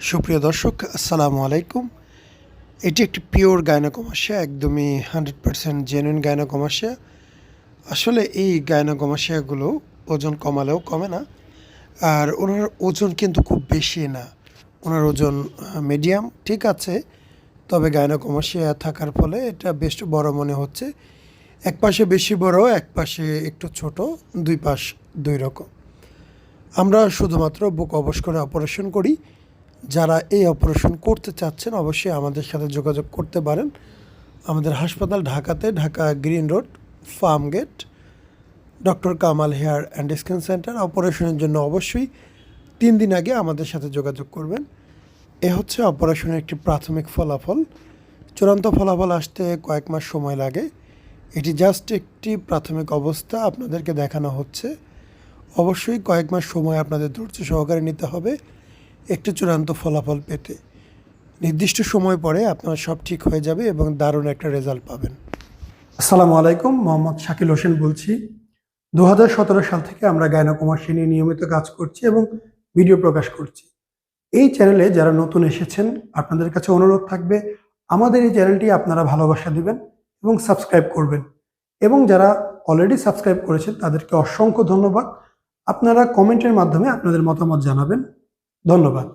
সুপ্রিয় দর্শক, আসসালামু আলাইকুম। এটি একটি পিওর গাইনোকমাসিয়া, একদমই 100% জেনুইন গাইনোকমাসিয়া। আসলে এই গাইনোকমাসিয়াগুলো ওজন কমালেও কমে না। আর ওনার ওজন কিন্তু খুব বেশি না। ওনার ওজন মিডিয়াম, ঠিক আছে। তবে গাইনোকমাসিয়া থাকার ফলে এটা বেশ বড় মনে হচ্ছে। এক পাশে বেশি বড়, এক পাশে একটু ছোট, দুই পাশ দুই রকম। আমরা শুধুমাত্র বুক অবশ করে অপারেশন করি। যারা এই অপারেশন করতে চাচ্ছেন অবশ্যই আমাদের সাথে যোগাযোগ করতে পারেন। আমাদের হাসপাতাল ঢাকাতে, Dhaka Green Road, Farm Gate, doctor Kamal hair and skin centre. অপারেশনের জন্য অবশ্যই 3 দিন আগে আমাদের সাথে যোগাযোগ করবেন। এ হচ্ছে অপারেশনের একটি প্রাথমিক ফলাফল। চূড়ান্ত ফলাফল আসতে কয়েক মাস সময় লাগে। এটি জাস্ট একটি প্রাথমিক অবস্থা আপনাদেরকে দেখানো হচ্ছে। অবশ্যই কয়েক মাস সময় আপনাদের ধৈর্য সহকারে নিতে হবে একটি চূড়ান্ত ফলাফল পেতে। নির্দিষ্ট সময় পরে আপনার সব ঠিক হয়ে যাবে এবং দারুণ একটা রেজাল্ট পাবেন। আসসালামু আলাইকুম, মোহাম্মদ শাকিল হোসেন বলছি। 2017 সাল থেকে আমরা গাইনোকমাসিয়া নিয়ে নিয়মিত কাজ করছি এবং ভিডিও প্রকাশ করছি। এই চ্যানেলে যারা নতুন এসেছেন, আপনাদের কাছে অনুরোধ থাকবে আমাদের এই চ্যানেলটি আপনারা ভালোবাসা দিবেন এবং সাবস্ক্রাইব করবেন। এবং যারা অলরেডি সাবস্ক্রাইব করেছেন তাদেরকে অসংখ্য ধন্যবাদ। আপনারা কমেন্টের মাধ্যমে আপনাদের মতামত জানাবেন। ধন্যবাদ।